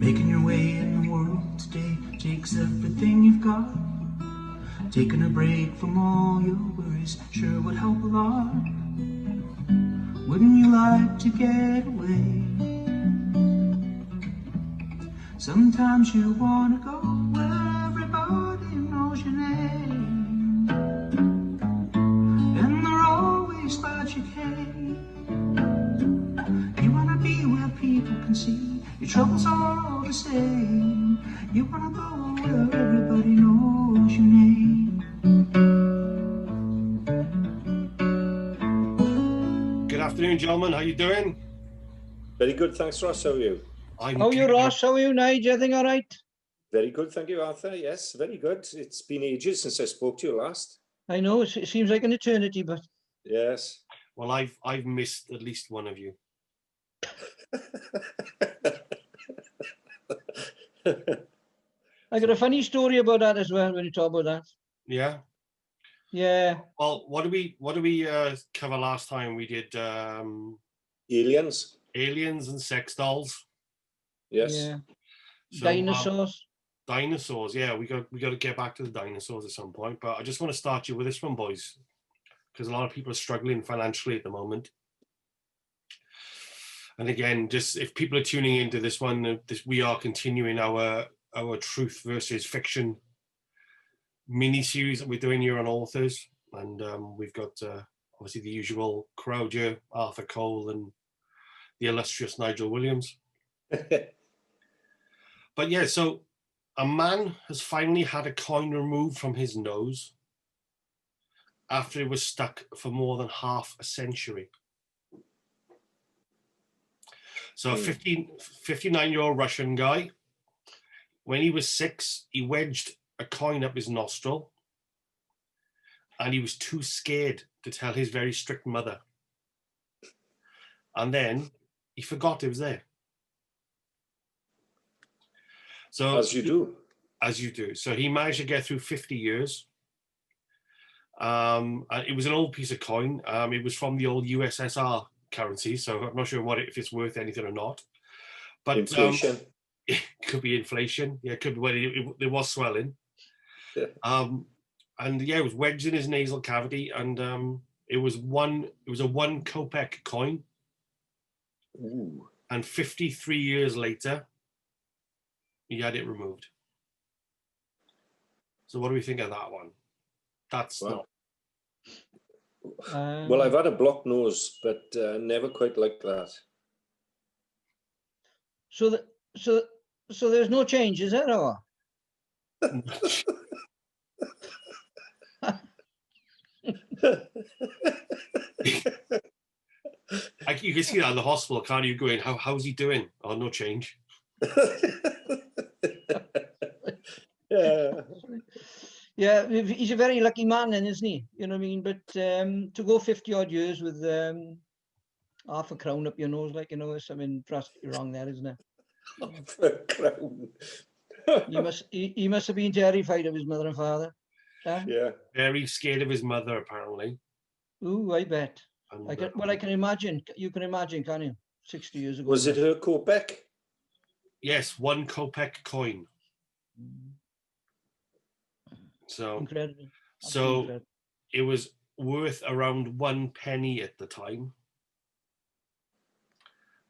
Making your way in the world today takes everything you've got. Taking a break from all your worries sure would help a lot. Wouldn't you like to get away? Sometimes you wanna go where everybody knows your name, and they're always glad you came. You wanna be where people can see your troubles are all the same. You wanna go where everybody knows your name. Good afternoon, gentlemen. How you doing? Very good, thanks, Ross. How are you? How are you, Ross? How are you, Nigel? Everything all right? Very good, thank you, Arthur. Yes, very good. It's been ages since I spoke to you last. I know, it seems like an eternity, but... Yes. Well, I've missed at least one of you. I got a funny story about that as well when you talk about that. Yeah? Yeah. Well, what did we cover last time? We did Aliens. aliens and sex dolls. Yes. Yeah. So, Dinosaurs. Dinosaurs, yeah. We got to get back to the dinosaurs at some point. But I just want to start you with this one, boys, because a lot of people are struggling financially at the moment. And again, just if people are tuning into this one, we are continuing our truth versus fiction mini-series that we're doing here on Authors. And we've got obviously the usual crowd here, Arthur Cole and the illustrious Nigel Williams. But yeah, so a man has finally had a coin removed from his nose after it was stuck for more than half a century. So a 59-year-old Russian guy, when he was 6, he wedged a coin up his nostril and he was too scared to tell his very strict mother. And then he forgot it was there. So as you do. As you do. So he managed to get through 50 years. And it was an old piece of coin. It was from the old USSR currency, so I'm not sure if it's worth anything or not. But inflation. It could be inflation. Yeah, it could be when there was swelling. Yeah. And yeah, it was wedged in his nasal cavity, and it was a 1 kopeck coin. Ooh. And 53 years later, he had it removed. So what do we think of that one? That's wow. not. Well, I've had a blocked nose, but never quite like that. So there's no change, is there? Or? You can see that in the hospital, can't you? Going, how's he doing? Oh, no change. Yeah. Yeah, he's a very lucky man then, isn't he? You know what I mean? But to go 50 odd years with half a crown up your nose, like, you know, there's something drastically wrong there, isn't it? Half a crown. he must have been terrified of his mother and father. Huh? Yeah. Very scared of his mother, apparently. Ooh, I bet. And, I can imagine. You can imagine, can you? 60 years ago. Was it her kopeck? Yes, 1 kopeck coin. So incredible. So incredible. It was worth around 1 penny at the time.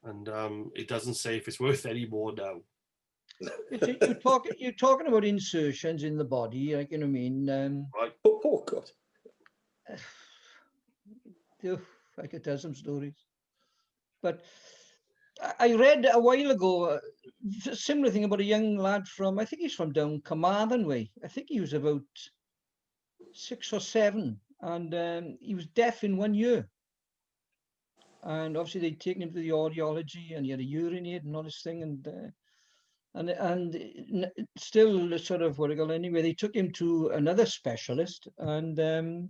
And it doesn't say if it's worth any more now. You're talking about insertions in the body, like, you know what I mean? Right. Oh God. I could tell some stories. But I read a while ago a similar thing about a young lad from, I think he's from down Carmarthen way. I think he was about 6 or 7, and he was deaf in 1 year. And obviously they'd taken him to the audiology, and he had a hearing aid and all this thing, and still sort of what I call anyway. They took him to another specialist, and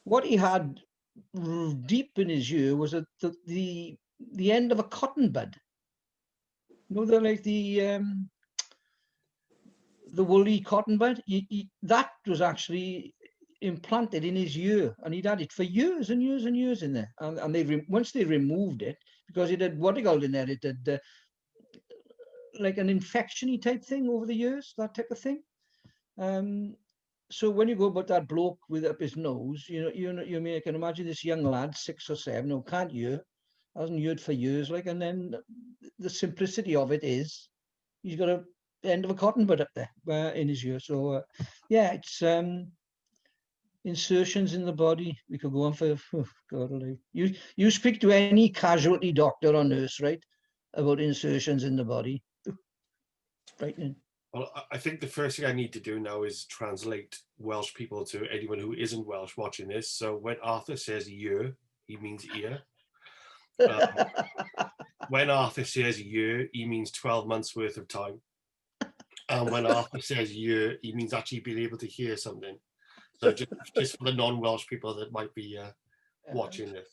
what he had deep in his ear was the end of a cotton bud. You know, they're like the woolly cotton bud. That was actually implanted in his ear, and he'd had it for years and years and years in there. And once they removed it, because it had what they called in there, it had like an infection-y type thing over the years, that type of thing. So when you go about that bloke with up his nose, you mean, I can imagine this young lad, 6 or 7, who can't hear, hasn't heard for years, like, and then the simplicity of it is he's got a end of a cotton bud up there in his ear. So yeah, it's insertions in the body. We could go on for God alive. You speak to any casualty doctor or nurse, right, about insertions in the body. Frightening. Well, I think the first thing I need to do now is translate Welsh people to anyone who isn't Welsh watching this. So when Arthur says year, he means ear. When Arthur says year, he means 12 months worth of time. And when Arthur says year, he means actually being able to hear something. So just for the non-Welsh people that might be watching this.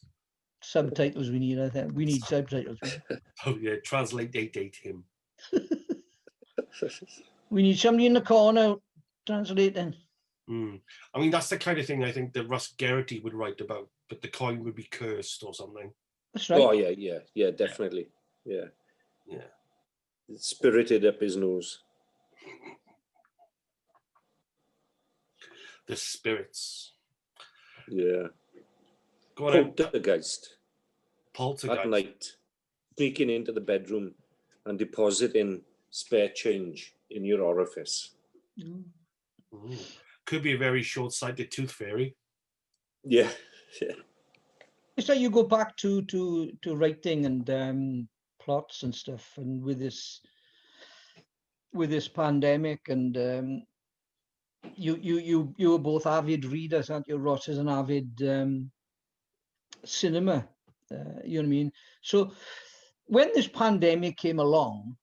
Subtitles we need, I think. We need subtitles. Oh yeah, translate him. We need somebody in the corner translating. I mean, that's the kind of thing I think that Russ Geraghty would write about, but the coin would be cursed or something. That's right. Oh yeah, definitely. Yeah. It's spirited up his nose. The spirits. Yeah. Go on. Poltergeist. Poltergeist. At night, sneaking into the bedroom and depositing spare change in your orifice. Could be a very short-sighted tooth fairy. Yeah. It's like you go back to writing and plots and stuff, and with this pandemic, and you were both avid readers, aren't you? Ross is an avid cinema. You know what I mean? So when this pandemic came along,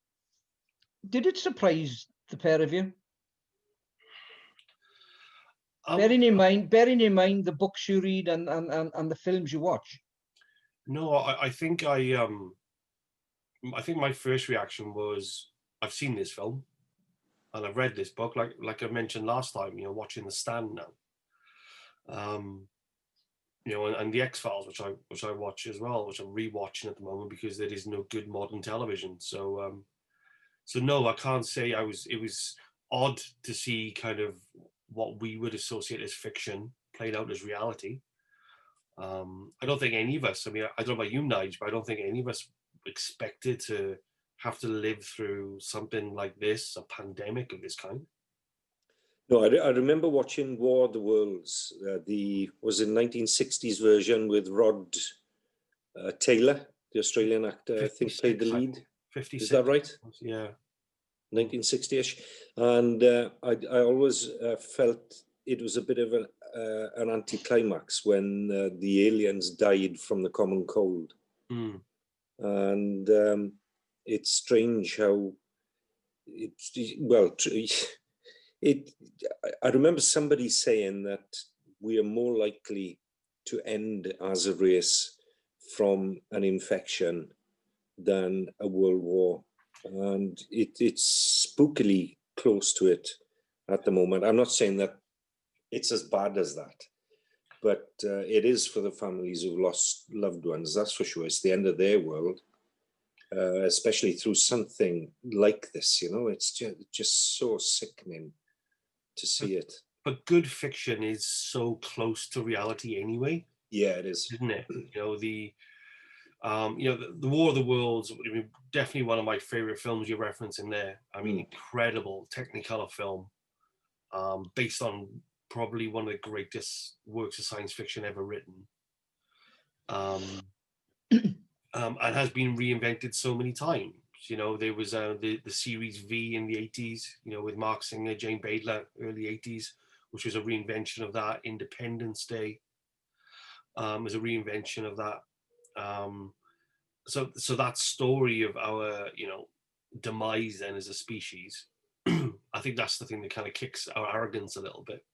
did it surprise the pair of you? Bearing in mind the books you read and the films you watch. No, I think I think my first reaction was, I've seen this film and I've read this book, like I mentioned last time, watching The Stand now. And The X-Files, which I watch as well, which I'm rewatching at the moment because there is no good modern television. So no, I can't say it was odd to see kind of what we would associate as fiction played out as reality. I don't think any of us, I mean, I don't know about you, Nigel, but I don't think any of us expected to have to live through something like this, a pandemic of this kind. No, I remember watching War of the Worlds, was in 1960s version with Rod Taylor, the Australian actor, I think played the lead. 56. Is that right? Yeah. 1960-ish. And I always felt it was a bit of an anticlimax when the aliens died from the common cold. And it's strange how I remember somebody saying that we are more likely to end as a race from an infection than a world war. And it's spookily close to it at the moment. I'm not saying that it's as bad as that, but it is for the families who've lost loved ones, that's for sure. It's the end of their world, especially through something like this, it's just so sickening to see it. But good fiction is so close to reality anyway. Yeah, it is. Isn't it? The War of the Worlds, I mean, definitely one of my favorite films you're referencing there. I mean, incredible Technicolor film, based on probably one of the greatest works of science fiction ever written, and has been reinvented so many times. There was the series V in the 80s, with Mark Singer, Jane Badler, early 80s, which was a reinvention of that. Independence Day was a reinvention of that. So that story of our, demise then as a species, I think that's the thing that kind of kicks our arrogance a little bit.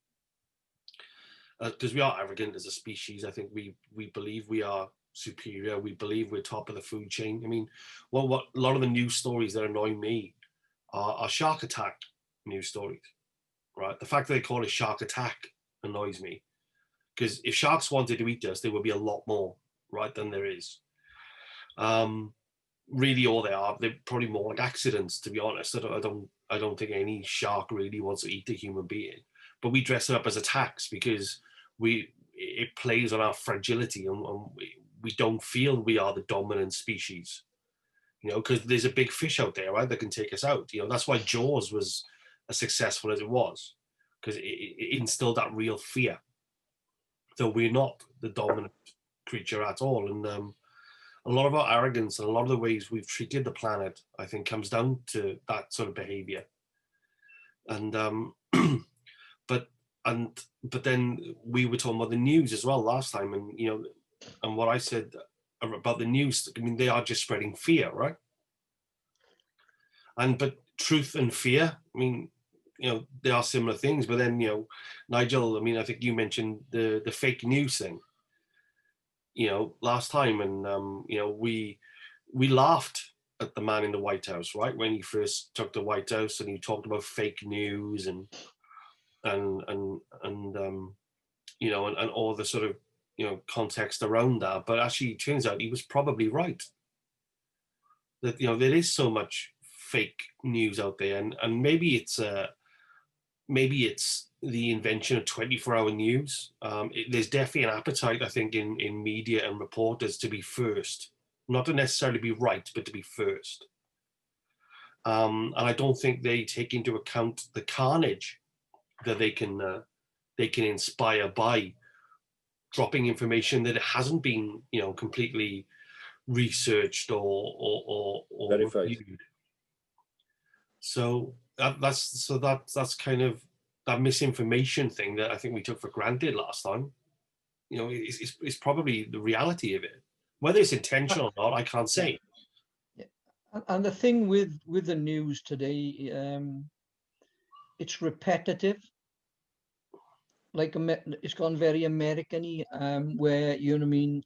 Because we are arrogant as a species. I think we believe we are superior. We believe we're top of the food chain. I mean, what a lot of the news stories that annoy me are shark attack news stories, right? The fact that they call it shark attack annoys me, because if sharks wanted to eat us, there would be a lot more, right, than there is. really all they are, they're probably more like accidents, to be honest. I don't think any shark really wants to eat a human being, but we dress it up as attacks because it plays on our fragility, and we don't feel we are the dominant species, you know, because there's a big fish out there, right, that can take us out. You know, that's why Jaws was as successful as it was, because it instilled that real fear. So we're not the dominant creature at all, and a lot of our arrogance and a lot of the ways we've treated the planet, I think, comes down to that sort of behavior. And but then we were talking about the news as well last time, and you know, and what I said about the news, I mean, they are just spreading fear, right? But truth and fear, I mean, you know, they are similar things. But then, you know, Nigel, I mean, I think you mentioned the fake news thing, you know, last time, and you know, we laughed at the man in the White House, right, when he first took the White House, and he talked about fake news and you know, and all the sort of, you know, context around that. But actually, it turns out he was probably right. That, you know, there is so much fake news out there, and maybe it's the invention of 24-hour news. There's definitely an appetite, I think, in media and reporters to be first, not to necessarily be right, but to be first. And I don't think they take into account the carnage that they can inspire by dropping information that hasn't been, you know, completely researched or verified. reviewed. So that's kind of that misinformation thing that I think we took for granted last time. You know, it's probably the reality of it. Whether it's intentional or not, I can't say. Yeah. And the thing with the news today, it's repetitive. Like it's gone very American-y, where, you know what I mean,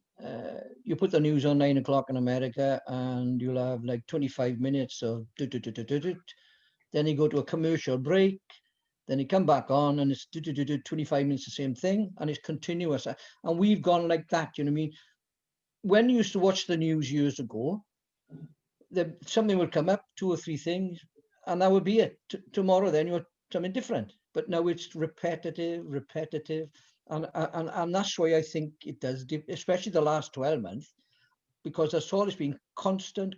you put the news on 9 o'clock in America, and you'll have like 25 minutes of then you go to a commercial break, then you come back on, and it's 25 minutes the same thing, and it's continuous. And we've gone like that, you know what I mean. When you used to watch the news years ago, something would come up, 2 or 3 things, and that would be it. Tomorrow then you're something different. But now it's repetitive, and that's why I think it does, especially the last 12 months, because there's always been constant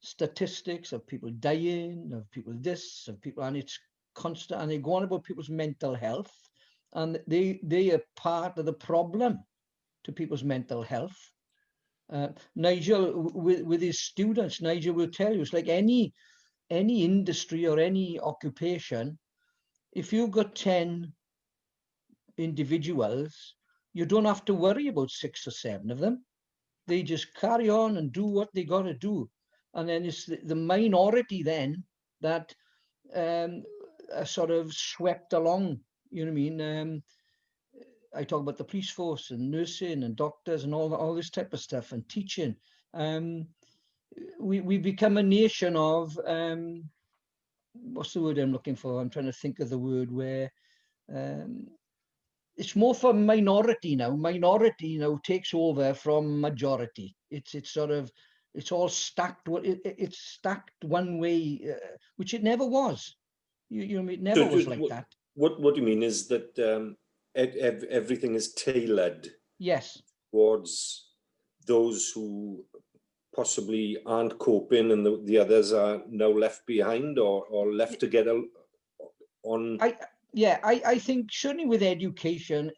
statistics of people dying, of people this, of people, and it's constant, and they go on about people's mental health, and they are part of the problem to people's mental health. Nigel, with his students, Nigel will tell you, it's like any industry or any occupation. If you've got 10 individuals, you don't have to worry about 6 or 7 of them. They just carry on and do what they got to do. And then it's the minority then that are sort of swept along, you know what I mean? I talk about the police force and nursing and doctors and all this type of stuff, and teaching. We become a nation of, what's the word I'm looking for? I'm trying to think of the word where it's more for minority now. Minority now takes over from majority. It's sort of, it's all stacked. It's stacked one way, which it never was. You know, it never was like that. What you mean is that everything is tailored. Yes. Towards those who possibly aren't coping, and the others are now left behind or left together on. I think certainly with education,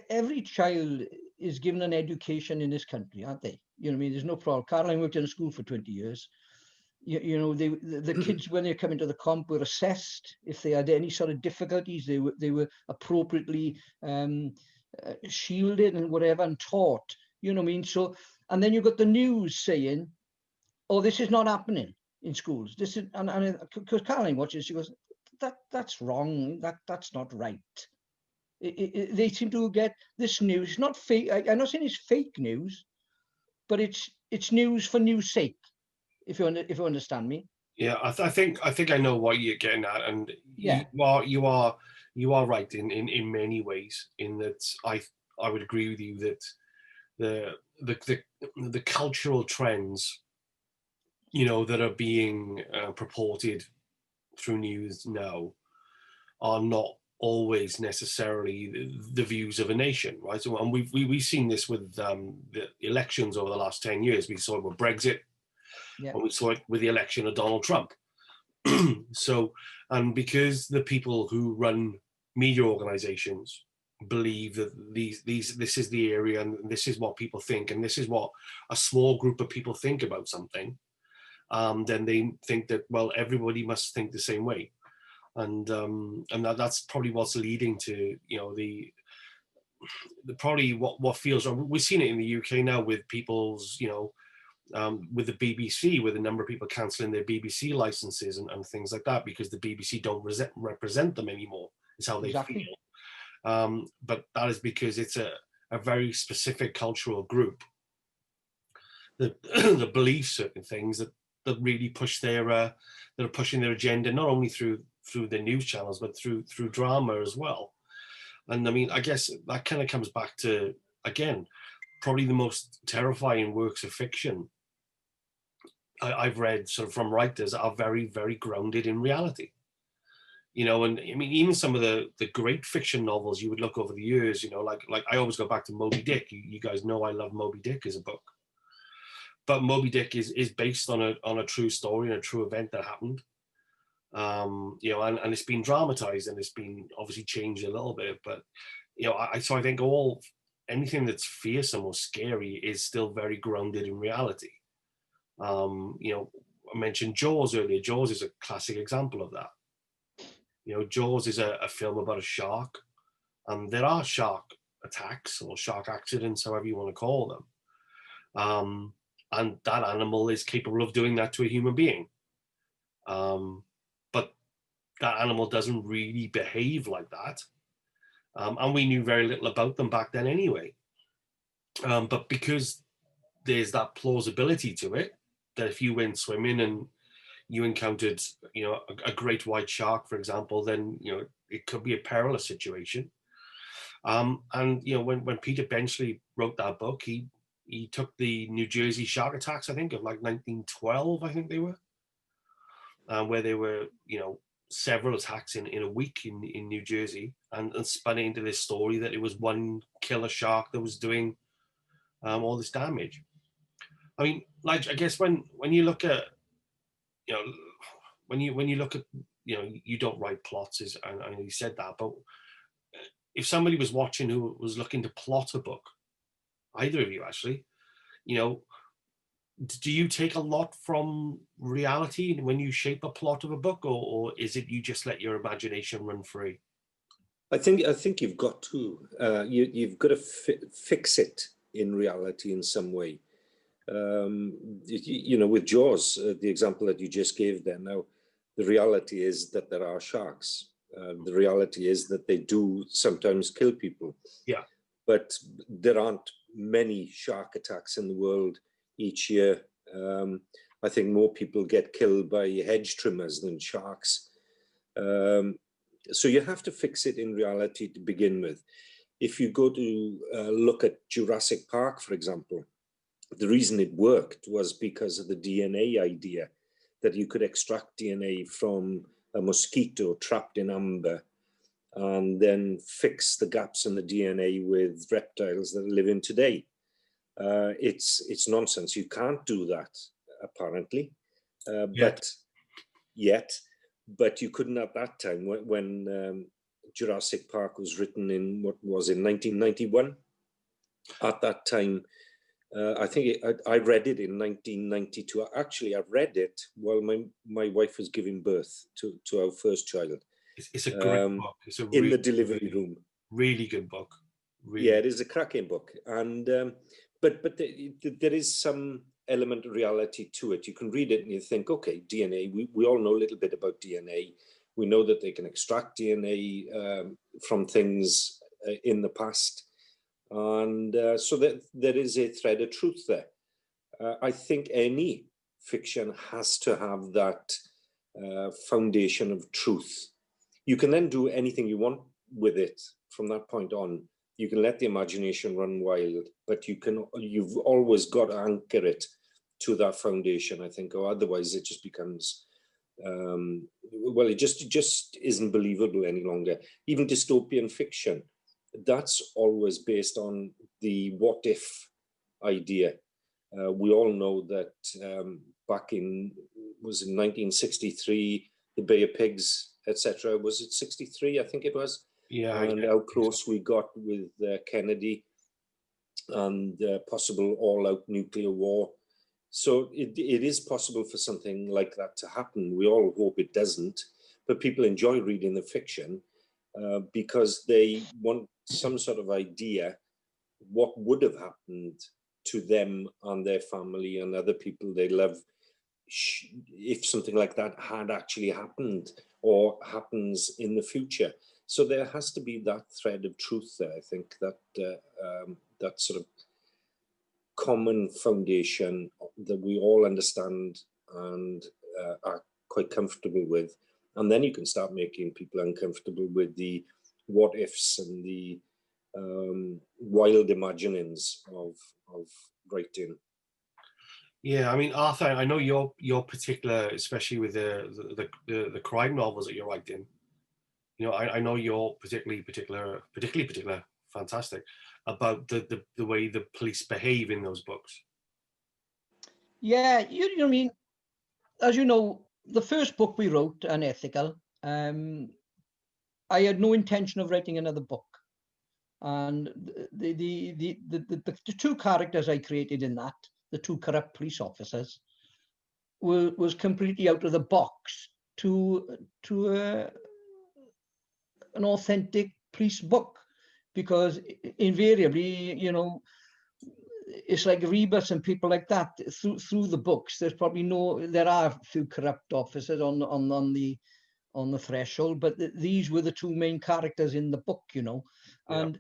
every child is given an education in this country, aren't they? You know what I mean? There's no problem. Caroline worked in a school for 20 years. You know, the kids, when they come into the comp, were assessed. If they had any sort of difficulties, they were appropriately shielded and whatever, and taught. You know what I mean? So, and then you've got the news saying, "Oh, this is not happening in schools. This is," and because Caroline watches, she goes, "That's wrong. That's not right." They seem to get this news. It's not fake. I'm not saying it's fake news, but it's news for news sake. If you understand me. Yeah, I think I know what you're getting at, and yeah, you are right in many ways. In that, I would agree with you that the cultural trends you know, that are being purported through news now are not always necessarily the views of a nation, right? So, and we've seen this with the elections over the last 10 years. We saw it with Brexit, Yeah. and we saw it with the election of Donald Trump. So, and because the people who run media organizations believe that this is the area and this is what people think and this is what a small group of people think about something, then they think that, well, everybody must think the same way. And that's probably what's leading to, you know, the probably what feels wrong. We've seen it in the UK now with people's, you know, with the BBC, with a number of people cancelling their BBC licenses and things like that because the BBC don't represent them anymore, is how they feel. But that is because it's a very specific cultural group that, that believes certain things that really push their that are pushing their agenda, not only through the news channels, but through drama as well. And I mean, I guess that kind of comes back to, again, probably the most terrifying works of fiction I've read sort of from writers are very, very grounded in reality. You know, and I mean, even some of the great fiction novels you would look over the years, you know, like I always go back to Moby Dick. You guys know I love Moby Dick as a book. But Moby Dick is based on a true story and a true event that happened. You know, and it's been dramatized and it's been obviously changed a little bit. But, you know, so I think anything that's fearsome or scary is still very grounded in reality. You know, I mentioned Jaws earlier. Jaws is a classic example of that. You know, Jaws is a film about a shark, and there are shark attacks or shark accidents, however you want to call them. And that animal is capable of doing that to a human being. But that animal doesn't really behave like that. And we knew very little about them back then anyway. But because there's that plausibility to it, that if you went swimming and you encountered, you know, a great white shark, for example, then, you know, it could be a perilous situation. And, you know, when Peter Benchley wrote that book, he took the New Jersey shark attacks, I think, of like 1912, I think they were, where there were, you know, several attacks in a week in New Jersey, and spun it into this story that it was one killer shark that was doing all this damage. I mean, like, I guess when you look at, you know, when you look at, you know, you don't write plots, and I know you said that, but if somebody was watching who was looking to plot a book, either of you actually, you know, do you take a lot from reality when you shape a plot of a book, or is it you just let your imagination run free? I think you've got to you've got to fix it in reality in some way. You know, with Jaws, the example that you just gave there. Now, the reality is that there are sharks. The reality is that they do sometimes kill people. Yeah. But there aren't many shark attacks in the world each year. I think more people get killed by hedge trimmers than sharks. So you have to fix it in reality to begin with. If you go to look at Jurassic Park, for example, the reason it worked was because of the DNA idea, that you could extract DNA from a mosquito trapped in amber and then fix the gaps in the DNA with reptiles that are living today. It's nonsense. You can't do that, apparently, but you couldn't at that time when Jurassic Park was written in, what was in 1991. At that time, I think I read it in 1992. Actually, I read it while my wife was giving birth to our first child. It's a great book. It's a in really, the delivery room. Really good book. Really. Yeah, it is a cracking book, and but there is some element of reality to it. You can read it and you think, okay, DNA. We all know a little bit about DNA. We know that they can extract DNA from things in the past. And so that there is a thread of truth there. I think any fiction has to have that foundation of truth. You can then do anything you want with it from that point on. You can let the imagination run wild, but you've always got to anchor it to that foundation, I think, or otherwise it just becomes, well, it just isn't believable any longer. Even dystopian fiction, that's always based on the what if idea. We all know that back in, was in 1963, the Bay of Pigs, etc. Was it 63? I think it was. Yeah. And how close we got with Kennedy and possible all-out nuclear war. So it is possible for something like that to happen. We all hope it doesn't, but people enjoy reading the fiction because they want some sort of idea what would have happened to them and their family and other people they love if something like that had actually happened or happens in the future. So there has to be that thread of truth there. I think that that sort of common foundation that we all understand and are quite comfortable with. And then you can start making people uncomfortable with the what ifs and the wild imaginings of writing. Yeah, I mean, Arthur, I know you're particular, especially with the crime novels that you're writing. You know, I know you're particularly fantastic about the way the police behave in those books. Yeah, you know what I mean? As you know, the first book we wrote, Unethical, I had no intention of writing another book. And the two characters I created in that, the two corrupt police officers, was completely out of the box to an authentic police book, because invariably, you know, it's like Rebus and people like that. Through the books, there are a few corrupt officers on the threshold, but these were the two main characters in the book, you know. And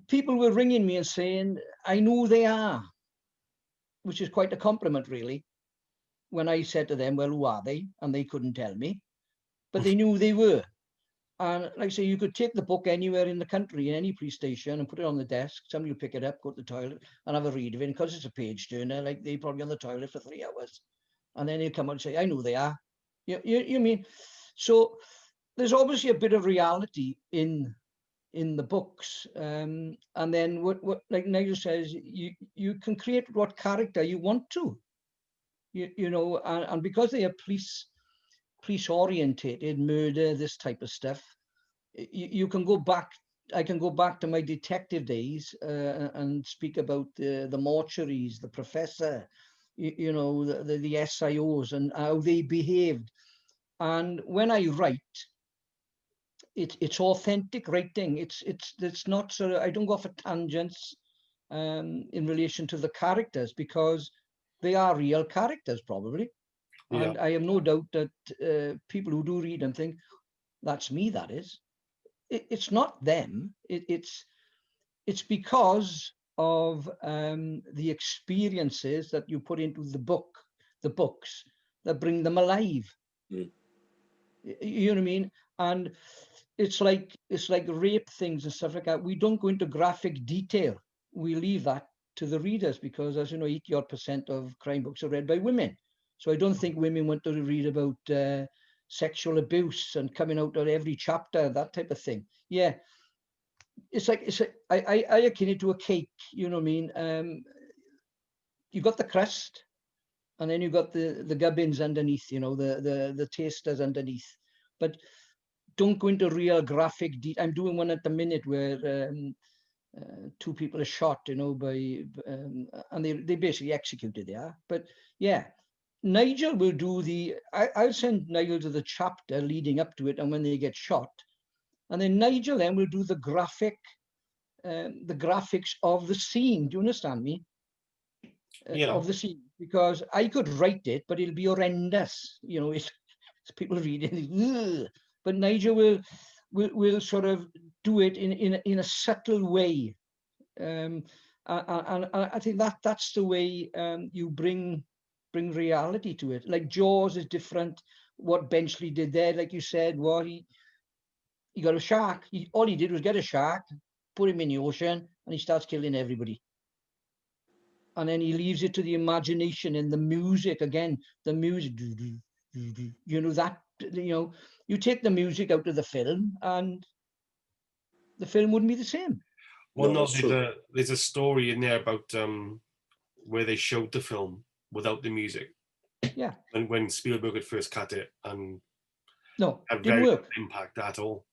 people were ringing me and saying, I know they are, which is quite a compliment, really. When I said to them, well, who are they? And they couldn't tell me, but they knew they were. And like I say, you could take the book anywhere in the country, in any police station, and put it on the desk. Somebody will pick it up, go to the toilet, and have a read of it. And because it's a page turner, like they're probably on the toilet for 3 hours. And then they'll come out and say, I know they are. You mean? So there's obviously a bit of reality in the books. And then what like Nigel says, you can create what character you want to. You know, and because they are police orientated, murder, this type of stuff, you can go back. I can go back to my detective days and speak about the mortuaries, the professor, you know, the SIOs and how they behaved. And when I write, it's authentic writing. It's not sort of, I don't go off at tangents in relation to the characters, because they are real characters probably. Yeah. And I have no doubt that people who do read them think, that's me, that is. It's not them. It's because of the experiences that you put into the books, that bring them alive. Mm. You know what I mean? And it's like rape things and stuff like that. We don't go into graphic detail. We leave that to the readers, because, as you know, 80% of crime books are read by women. So I don't think women want to read about sexual abuse and coming out of every chapter, that type of thing. Yeah, I akin it to a cake. You know what I mean? You got the crust, and then you got the gubbins underneath. You know, the tasters underneath. But don't go into real graphic detail. I'm doing one at the minute where 2 people are shot, you know, by and they basically executed there. But yeah, Nigel will do I'll send Nigel to the chapter leading up to it, and when they get shot, and then Nigel then will do the graphics of the scene. Do you understand me? Yeah. Of the scene, because I could write it, but it'll be horrendous. You know, it's people reading, but Nigel will sort of do it in a subtle way, and I think that's the way you bring reality to it. Like Jaws is different. What Benchley did there, like you said, he got a shark. All he did was get a shark, put him in the ocean, and he starts killing everybody. and then he leaves it to the imagination and the music again. The music, you know, that, you know, you take the music out of the film, and the film wouldn't be the same. Well, No, no, it's true. there's a story in there about where they showed the film without the music. Yeah. And when Spielberg had first cut it, and No, had didn't very work. little impact at all.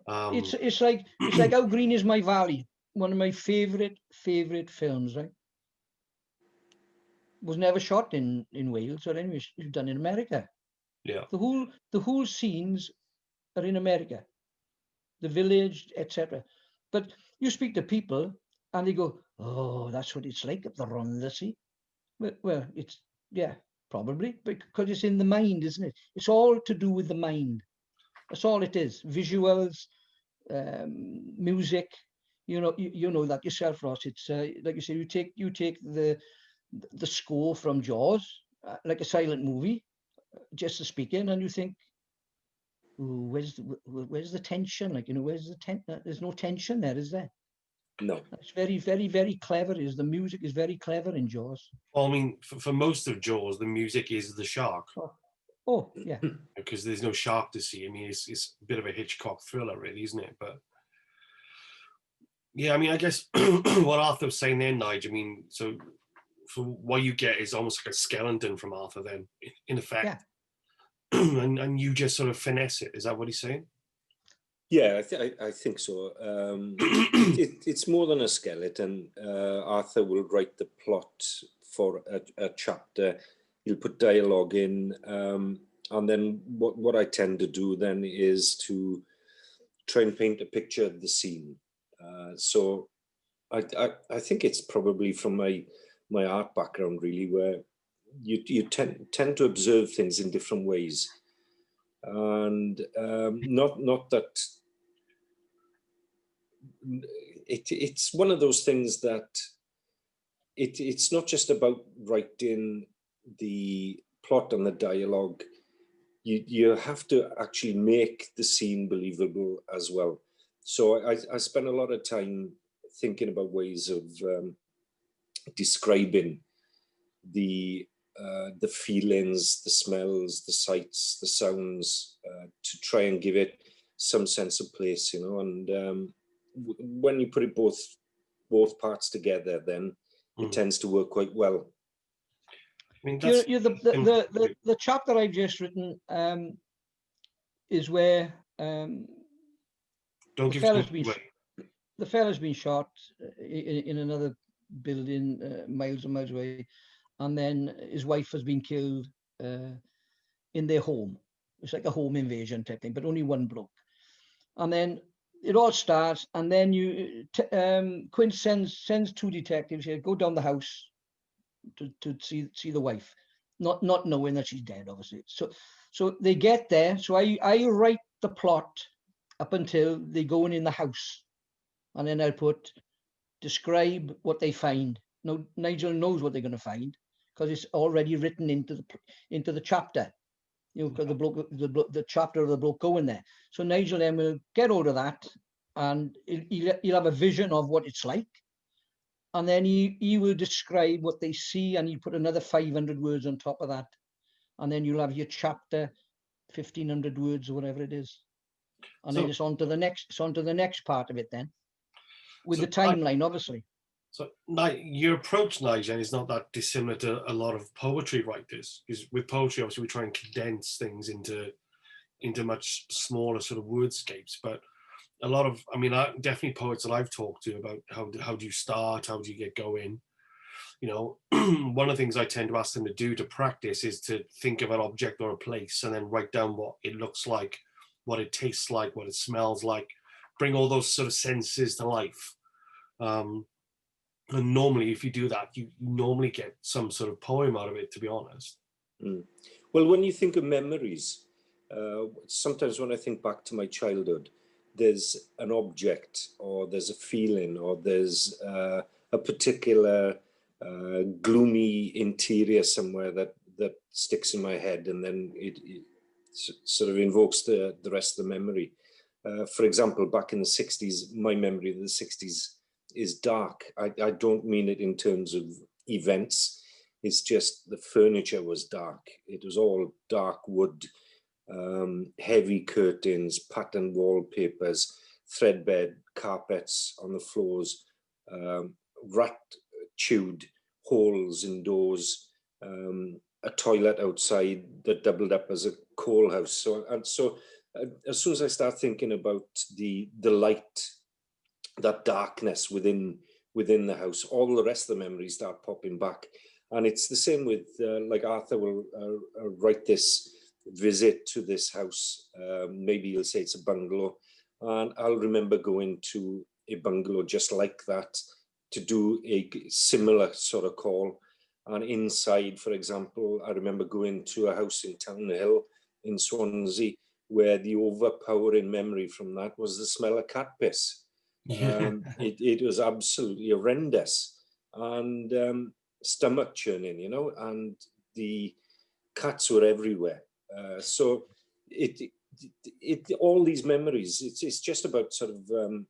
It's like How Green Is My Valley, one of my favorite films, right? Was never shot in Wales or anywhere. It was done in America. Yeah. The whole scenes are in America, the village, etc. But you speak to people and they go, "Oh, that's what it's like up the Rhondda Sea." Well, it's, yeah, probably, because it's in the mind, isn't it? It's all to do with the mind. That's all it is. Visuals, music. You know that yourself, Ross. It's like you say, you take the score from Jaws, like a silent movie, just to speak in, and you think, ooh, where's the tension? Like, you know, where's the tension? There's no tension there, is there? No. It's very, very, very clever. The music is very clever in Jaws. Well, I mean, for most of Jaws, the music is the shark. Oh, yeah. Because there's no shark to see. I mean, it's a bit of a Hitchcock thriller, really, isn't it? But yeah, I mean, I guess what Arthur was saying there, Nigel, I mean, so for what you get is almost like a skeleton from Arthur then, in effect. Yeah. and you just sort of finesse it. Is that what he's saying? Yeah, I think so. It's more than a skeleton. Arthur will write the plot for a chapter. He'll put dialogue in, and then what I tend to do then is to try and paint a picture of the scene. So I think it's probably from my art background, really, where you tend to observe things in different ways, and not that. It's one of those things that it's not just about writing the plot and the dialogue. You have to actually make the scene believable as well. So I spend a lot of time thinking about ways of describing the feelings, the smells, the sights, the sounds, to try and give it some sense of place, you know. And when you put it both parts together, then it tends to work quite well. I mean, the chapter I've just written is where don't give the fella's been shot in another building miles and miles away, and then his wife has been killed in their home. It's like a home invasion type thing, but only one bloke. And then it all starts, and then Quint sends two detectives here, go down the house to see the wife, not knowing that she's dead, obviously. So they get there. So I write the plot up until they go in the house, and then I describe what they find. Now Nigel knows what they're going to find because it's already written into the chapter. You know, because the chapter of the bloke going there. So Nigel then will get hold of that, and he'll have a vision of what it's like, and then he will describe what they see, and he'll put another 500 words on top of that, and then you'll have your chapter, 1,500 words or whatever it is, and then it's on to the next part of it then, with the timeline, obviously. So your approach, Nigel, is not that dissimilar to a lot of poetry writers, because with poetry, obviously, we try and condense things into much smaller sort of wordscapes. But a lot of, I mean, definitely poets that I've talked to about how do you start, how do you get going. You know, one of the things I tend to ask them to do to practice is to think of an object or a place and then write down what it looks like, what it tastes like, what it smells like, bring all those sort of senses to life. And normally, if you do that, you normally get some sort of poem out of it, to be honest. Well, when you think of memories, sometimes when I think back to my childhood, there's an object, or there's a feeling, or there's a particular gloomy interior somewhere that sticks in my head, and then it sort of invokes the rest of the memory. For example, back in the 60s, my memory of the 60s is dark. I don't mean it in terms of events. It's just the furniture was dark. It was all dark wood, heavy curtains, patterned wallpapers, threadbare carpets on the floors, rat-chewed holes in doors, a toilet outside that doubled up as a coal house. So as soon as I start thinking about the light, that darkness within the house, all the rest of the memories start popping back. And it's the same with like Arthur will write this visit to this house. Maybe he'll say it's a bungalow, and I'll remember going to a bungalow just like that to do a similar sort of call. And inside, for example, I remember going to a house in Town Hill in Swansea, where the overpowering memory from that was the smell of cat piss. It was absolutely horrendous, and stomach churning, you know, and the cats were everywhere. So all these memories, it's just about sort of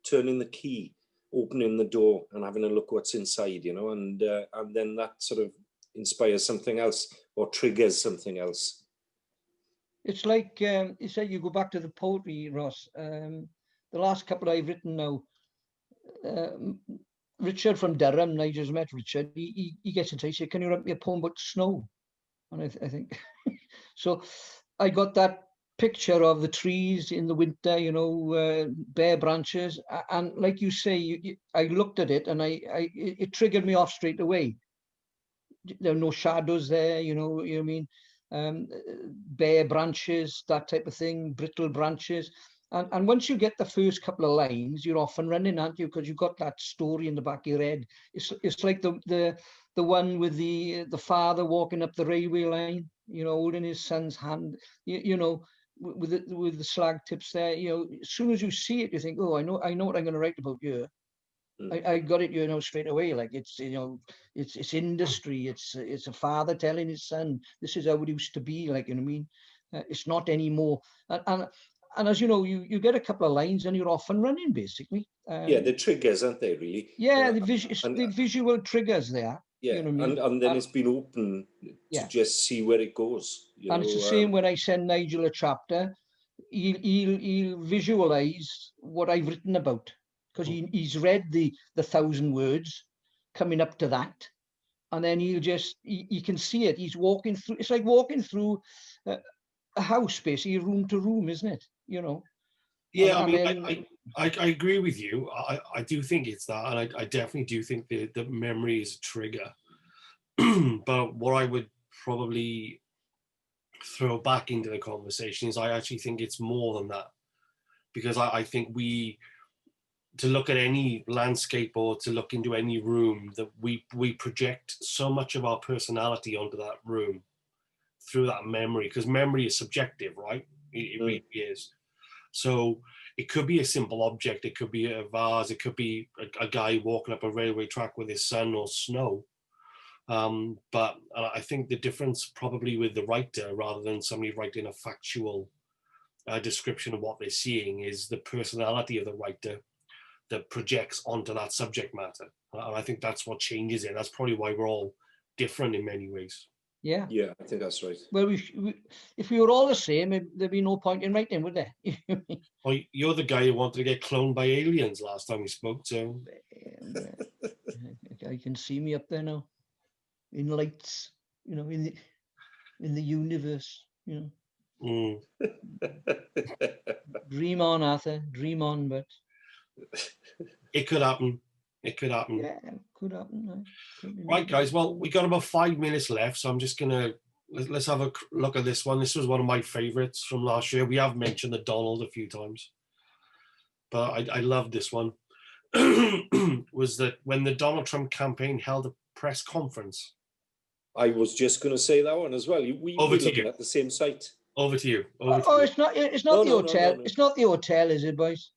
turning the key, opening the door and having a look what's inside, you know, and then that sort of inspires something else or triggers something else. It's like you said, you go back to the poetry, Ross. The last couple I've written now, Richard from Durham, Nigel's met Richard, he gets into it, he said, can you write me a poem about snow? And I think, so I got that picture of the trees in the winter, you know, bare branches. And like you say, I looked at it and it triggered me off straight away. There are no shadows there, you know what I mean? Bare branches, that type of thing, brittle branches. And once you get the first couple of lines, you're off and running, aren't you? Because you've got that story in the back of your head. It's like the one with the father walking up the railway line, you know, holding his son's hand, you know, with the slag tips there. You know, as soon as you see it, you think, oh, I know what I'm going to write about here. I got it, you know, straight away. Like it's, you know, it's industry. It's a father telling his son, this is how it used to be. Like, you know what I mean? It's not anymore. And as you know, you get a couple of lines and you're off and running, basically. Yeah, the triggers, aren't they, really? Yeah, the visual triggers there. Yeah, you know what I mean? And then it's been open to just see where it goes. And it's the same when I send Nigel a chapter, he'll visualize what I've written about, because he's read the 1,000 words coming up to that. And then he can see it. He's walking through, it's like walking through a house, basically, room to room, isn't it? You know? Yeah, I agree with you. I do think it's that, and I definitely do think the memory is a trigger. But what I would probably throw back into the conversation is I actually think it's more than that, because I think to look at any landscape or to look into any room, that we project so much of our personality onto that room through that memory, because memory is subjective, right? It really is. So it could be a simple object, it could be a vase, it could be a guy walking up a railway track with his son or snow. But I think the difference probably with the writer, rather than somebody writing a factual description of what they're seeing, is the personality of the writer that projects onto that subject matter. And I think that's what changes it. That's probably why we're all different in many ways. Yeah. Yeah, I think that's right. Well, if we were all the same, there'd be no point in writing, would there? Well, you're the guy who wanted to get cloned by aliens last time we spoke, so. I can see me up there now, in lights, you know, in the universe, you know. Dream on, Arthur, dream on, but it could happen. It could happen. Yeah, it could happen. Right, guys. Well, we got about 5 minutes left, so I'm just gonna let's have a look at this one. This was one of my favorites from last year. We have mentioned the Donald a few times, but I love this one. Was that when the Donald Trump campaign held a press conference? I was just going to say that one as well. We were looking at the same site. Over to you. It's not the hotel. No. It's not the hotel, is it, boys?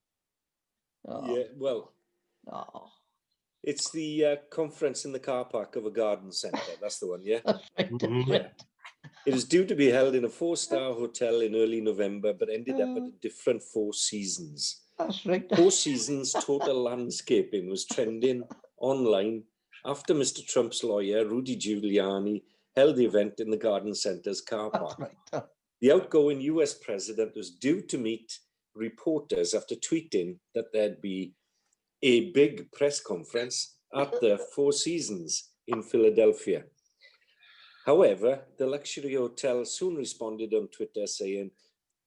Oh. Yeah, well. Oh. It's the conference in the car park of a garden centre. That's the one, yeah? Yeah. It was due to be held in a 4-star hotel in early November, but ended up at a different Four Seasons. That's right. Four Seasons Total Landscaping was trending online after Mr. Trump's lawyer, Rudy Giuliani, held the event in the Garden Centre's car park. That's right. The outgoing US president was due to meet reporters after tweeting that there'd be a big press conference at the Four Seasons in Philadelphia. However, the luxury hotel soon responded on Twitter saying,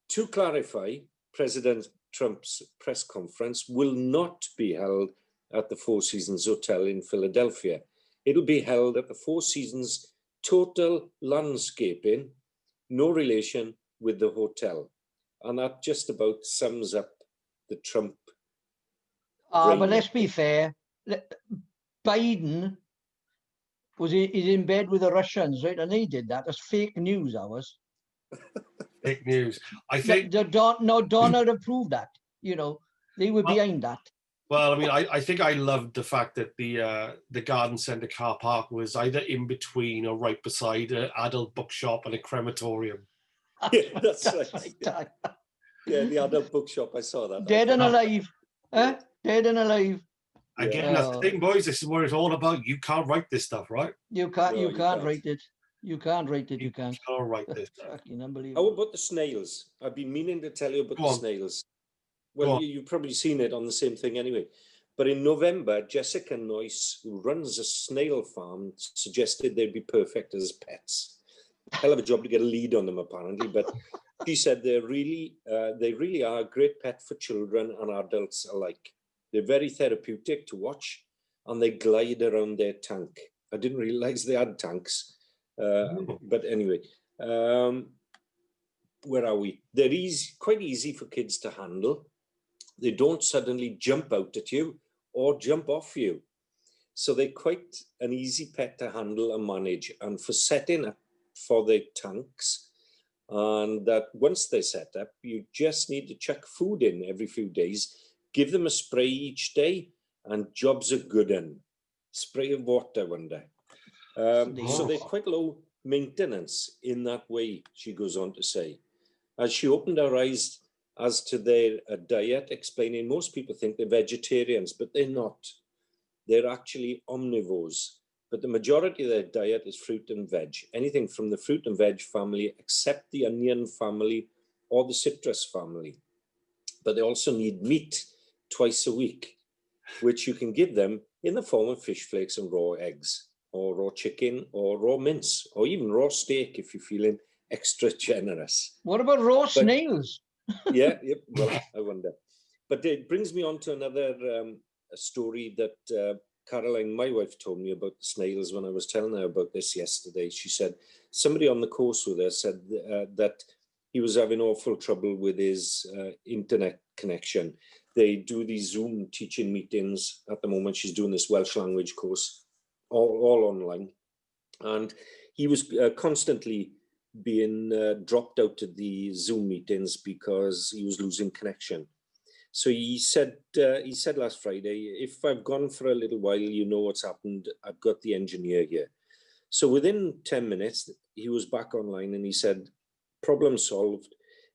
to clarify, President Trump's press conference will not be held at the Four Seasons Hotel in Philadelphia. It'll be held at the Four Seasons Total Landscaping, no relation with the hotel. And that just about sums up the Trump. But let's be fair. Biden is in bed with the Russians, right? And they did that. That's fake news, ours. Fake news. I think. Donald approved that. You know, they were behind that. Well, I mean, I think I loved the fact that the Garden Centre car park was either in between or right beside an adult bookshop and a crematorium. Yeah, that's right. Yeah, the adult bookshop, I saw that. Dead and alive. Dead and alive. Again, that's the thing, boys. This is what it's all about. You can't write this stuff, right? You can't write it. You can't write it. You can't. You can't write this. Fucking unbelievable. How about the snails? I've been meaning to tell you about the snails. Well, you've probably seen it on the same thing anyway. But in November, Jessica Noyce, who runs a snail farm, suggested they'd be perfect as pets. Hell of a job to get a lead on them, apparently. But she said they really are a great pet for children and adults alike. They're very therapeutic to watch, and they glide around their tank. I didn't realize they had tanks. But anyway, where are we? They're quite easy for kids to handle. They don't suddenly jump out at you or jump off you. So they're quite an easy pet to handle and manage. And for setting up for the tanks, and that once they're set up, you just need to chuck food in every few days, give them a spray each day, and jobs are good in. Spray of water, I wonder. So they're quite low maintenance in that way, she goes on to say. As she opened her eyes as to their diet, explaining most people think they're vegetarians, but they're not. They're actually omnivores. But the majority of their diet is fruit and veg, anything from the fruit and veg family, except the onion family or the citrus family. But they also need meat twice a week, which you can give them in the form of fish flakes and raw eggs, or raw chicken, or raw mince, or even raw steak if you're feeling extra generous. What about raw snails? Yeah, well, I wonder. But it brings me on to another story that Caroline, my wife, told me about the snails when I was telling her about this yesterday. She said somebody on the course with her said that he was having awful trouble with his internet connection. They do these Zoom teaching meetings at the moment. She's doing this Welsh language course, all online. And he was constantly being dropped out of the Zoom meetings because he was losing connection. So he said last Friday, if I've gone for a little while, you know what's happened. I've got the engineer here. So within 10 minutes, he was back online and he said, problem solved.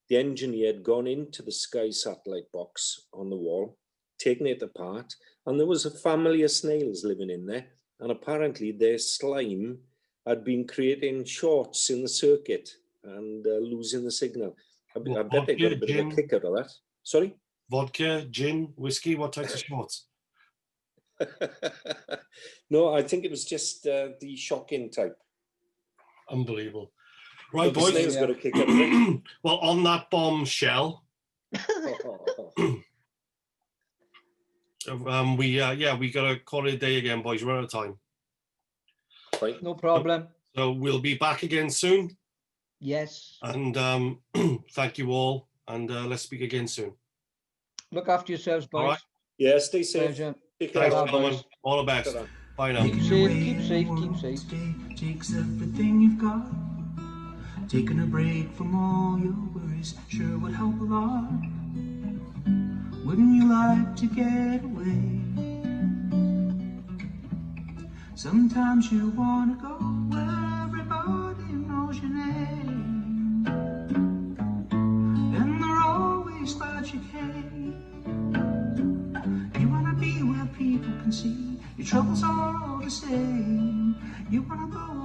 The engineer had gone into the Sky satellite box on the wall, taken it apart, and there was a family of snails living in there. And apparently their slime had been creating shorts in the circuit and losing the signal. I bet they got a bit of a kick out of that. Sorry? Vodka, gin, whiskey, what types of shorts? No, I think it was just the shocking type. Unbelievable. Right, boys. Snail's got a kick out of it. Well, on that bombshell, we got to call it a day again, boys. We're out of time. Right. No problem. So we'll be back again soon. Yes. And thank you all. And let's speak again soon. Look after yourselves, boys. All right. Yeah, stay safe. Pleasure. Take Thanks, care. gentlemen. All the best. Ta-ra. Bye now. Keep safe, keep safe, keep safe. Today takes everything you've got. Taking a break from all your worries sure would help a lot. Wouldn't you like to get away? Sometimes you wanna go where everybody knows your name, and they're always glad you came. You wanna be where people can see your troubles are all the same. You wanna go